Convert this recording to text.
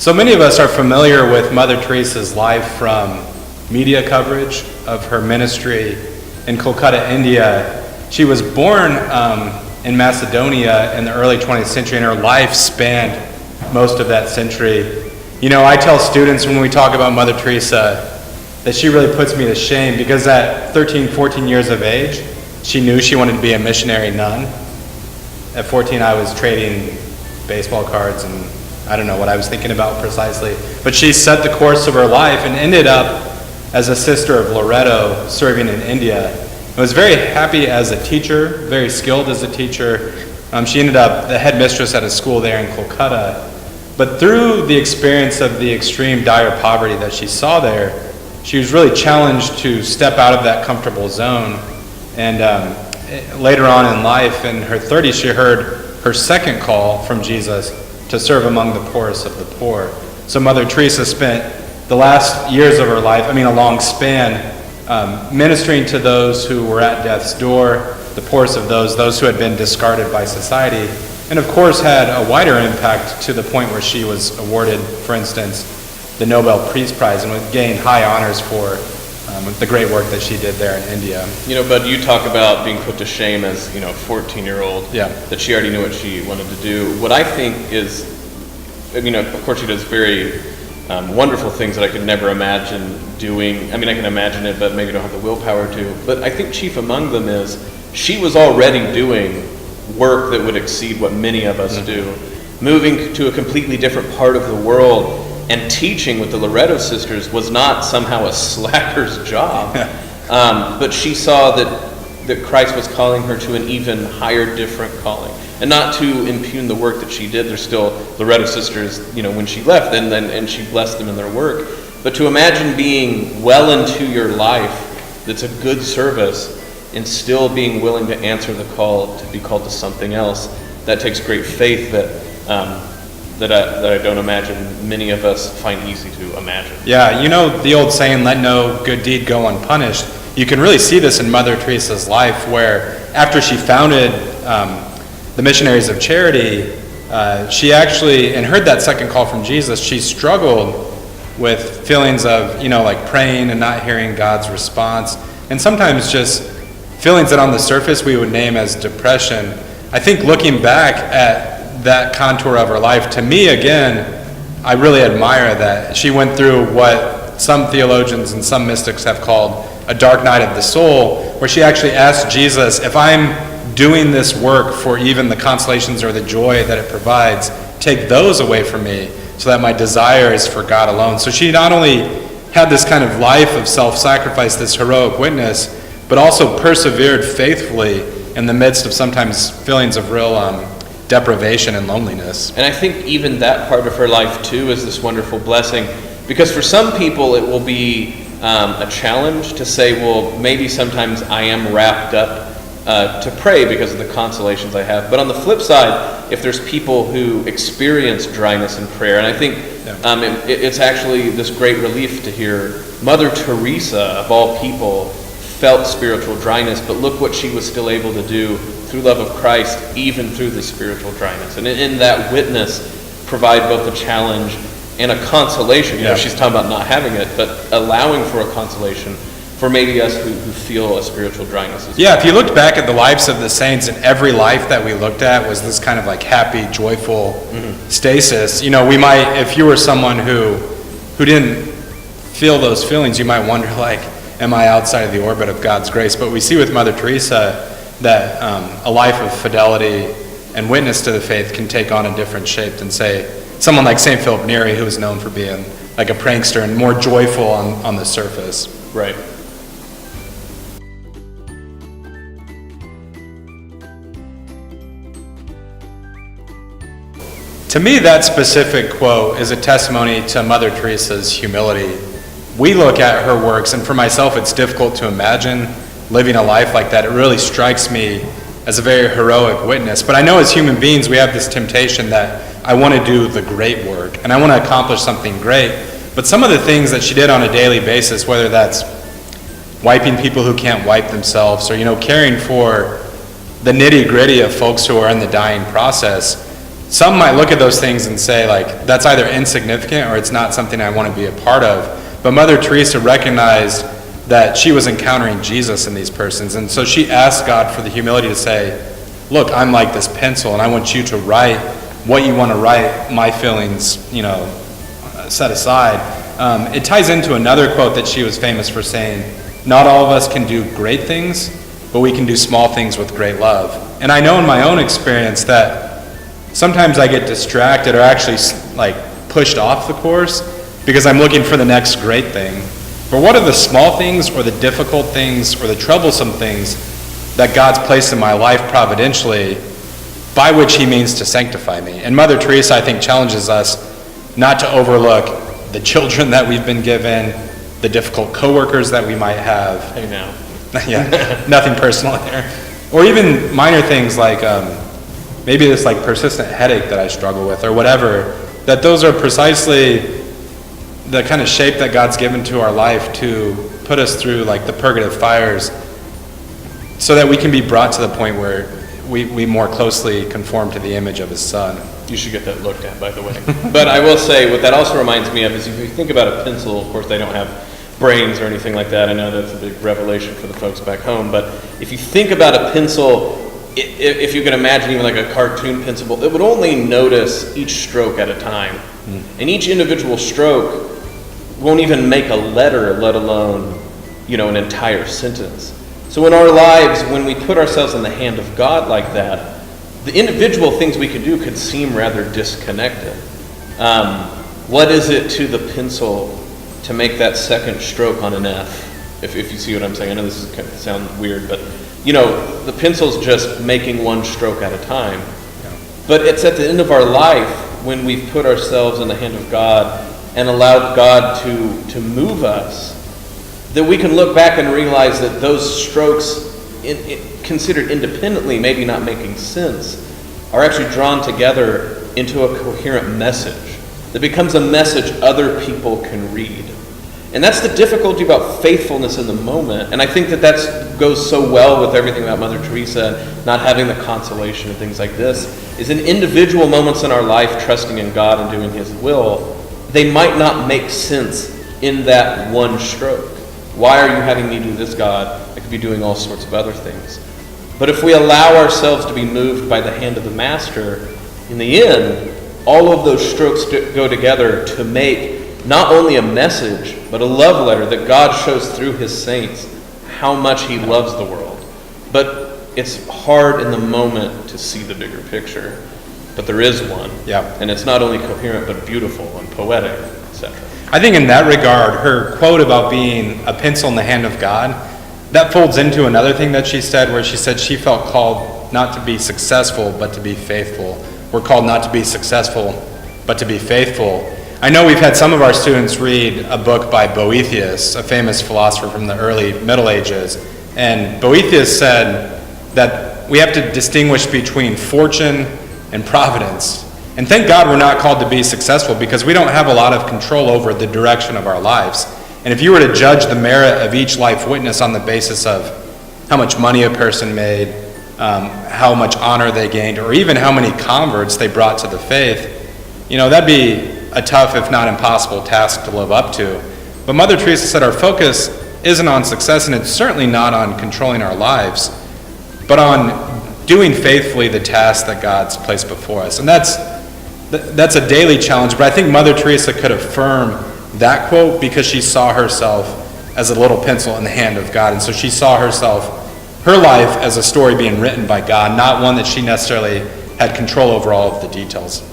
So many of us are familiar with Mother Teresa's life from media coverage of her ministry in Calcutta, India. She was born in Macedonia in the early 20th century, and her life spanned most of that century. You know, I tell students when we talk about Mother Teresa that she really puts me to shame, because at 13, 14 years of age, she knew she wanted to be a missionary nun. At 14, I was trading baseball cards, and I don't know what I was thinking about precisely. But she set the course of her life and ended up as a sister of Loreto, serving in India. I was very happy as a teacher, very skilled as a teacher. She ended up the headmistress at a school there in Calcutta. But through the experience of the extreme dire poverty that she saw there, she was really challenged to step out of that comfortable zone. And later on in life, in her 30s, she heard her second call from Jesus to serve among the poorest of the poor. So Mother Teresa spent the last years of her life, a long span, ministering to those who were at death's door, the poorest of those who had been discarded by society, and of course had a wider impact to the point where she was awarded, for instance, the Nobel Peace Prize and would gain high honors for the great work that she did there in India. You know, Bud, you talk about being put to shame as, a 14-year-old, that she already knew what she wanted to do. What I think is, of course she does very wonderful things that I could never imagine doing. I can imagine it, but maybe don't have the willpower to. But I think chief among them is she was already doing work that would exceed what many of us do. Moving to a completely different part of the world and teaching with the Loreto sisters was not somehow a slacker's job. But she saw that Christ was calling her to an even higher, different calling. And not to impugn the work that she did. There's still Loreto sisters, when she left, and she blessed them in their work. But to imagine being well into your life that's a good service and still being willing to answer the call to be called to something else, that takes great faith that I don't imagine many of us find easy to imagine. Yeah, the old saying, let no good deed go unpunished. You can really see this in Mother Teresa's life, where after she founded the Missionaries of Charity, she actually, and heard that second call from Jesus, she struggled with feelings of, like praying and not hearing God's response, and sometimes just feelings that on the surface we would name as depression. I think looking back at that contour of her life, to me, again, I really admire that she went through what some theologians and some mystics have called a dark night of the soul, where she actually asked Jesus, if I'm doing this work for even the consolations or the joy that it provides, take those away from me so that my desire is for God alone. So she not only had this kind of life of self-sacrifice, this heroic witness, but also persevered faithfully in the midst of sometimes feelings of real deprivation and loneliness. And I think even that part of her life too is this wonderful blessing, because for some people it will be a challenge to say, well, maybe sometimes I am wrapped up to pray because of the consolations I have. But on the flip side, if there's people who experience dryness in prayer, and I think it's actually this great relief to hear Mother Teresa, of all people, felt spiritual dryness, but look what she was still able to do through love of Christ, even through the spiritual dryness. And in that witness, provide both a challenge and a consolation. She's talking about not having it, but allowing for a consolation for maybe us who feel a spiritual dryness as well. If you looked back at the lives of the saints, and every life that we looked at was this kind of like happy, joyful stasis. We might, if you were someone who didn't feel those feelings, you might wonder, like, am I outside of the orbit of God's grace? But we see with Mother Teresa that a life of fidelity and witness to the faith can take on a different shape than, say, someone like St. Philip Neri, who was known for being like a prankster and more joyful on the surface. Right. To me, that specific quote is a testimony to Mother Teresa's humility. We look at her works, and for myself, it's difficult to imagine living a life like that. It really strikes me as a very heroic witness. But I know as human beings, we have this temptation that I want to do the great work, and I want to accomplish something great. But some of the things that she did on a daily basis, whether that's wiping people who can't wipe themselves, or caring for the nitty-gritty of folks who are in the dying process, some might look at those things and say, like, that's either insignificant or it's not something I want to be a part of. But Mother Teresa recognized that she was encountering Jesus in these persons. And so she asked God for the humility to say, look, I'm like this pencil, and I want you to write what you want to write, my feelings, set aside. It ties into another quote that she was famous for saying, not all of us can do great things, but we can do small things with great love. And I know in my own experience that sometimes I get distracted or actually like pushed off the course because I'm looking for the next great thing. But what are the small things or the difficult things or the troublesome things that God's placed in my life providentially, by which he means to sanctify me? And Mother Teresa, I think, challenges us not to overlook the children that we've been given, the difficult coworkers that we might have. Hey now. Yeah, nothing personal there. Or even minor things like maybe this like persistent headache that I struggle with or whatever, that those are precisely the kind of shape that God's given to our life to put us through like the purgative fires so that we can be brought to the point where we more closely conform to the image of his Son. You should get that looked at, by the way. But I will say, what that also reminds me of is if you think about a pencil, of course they don't have brains or anything like that. I know that's a big revelation for the folks back home. But if you think about a pencil, if you can imagine even like a cartoon pencil, it would only notice each stroke at a time. And each individual stroke won't even make a letter, let alone, an entire sentence. So in our lives, when we put ourselves in the hand of God like that, the individual things we could do could seem rather disconnected. What is it to the pencil to make that second stroke on an F? If you see what I'm saying. I know this is kind of sound weird, but the pencil's just making one stroke at a time. Yeah. But it's at the end of our life when we've put ourselves in the hand of God and allowed God to move us, that we can look back and realize that those strokes, considered independently, maybe not making sense, are actually drawn together into a coherent message that becomes a message other people can read. And that's the difficulty about faithfulness in the moment. And I think that goes so well with everything about Mother Teresa, not having the consolation and things like this, is in individual moments in our life, trusting in God and doing his will, they might not make sense in that one stroke. Why are you having me do this, God? I could be doing all sorts of other things. But if we allow ourselves to be moved by the hand of the Master, in the end, all of those strokes go together to make not only a message, but a love letter that God shows through his saints how much he loves the world. But it's hard in the moment to see the bigger picture. But there is one. Yeah. And it's not only coherent, but beautiful and poetic, etc. I think in that regard, her quote about being a pencil in the hand of God, that folds into another thing that she said, where she said she felt called not to be successful, but to be faithful. We're called not to be successful, but to be faithful. I know we've had some of our students read a book by Boethius, a famous philosopher from the early Middle Ages. And Boethius said that we have to distinguish between fortune and providence. And thank God we're not called to be successful, because we don't have a lot of control over the direction of our lives. And if you were to judge the merit of each life witness on the basis of how much money a person made, how much honor they gained, or even how many converts they brought to the faith, that'd be a tough, if not impossible, task to live up to. But Mother Teresa said our focus isn't on success, and it's certainly not on controlling our lives, but on doing faithfully the task that God's placed before us. And that's a daily challenge, but I think Mother Teresa could affirm that quote because she saw herself as a little pencil in the hand of God. And so she saw her life as a story being written by God, not one that she necessarily had control over all of the details.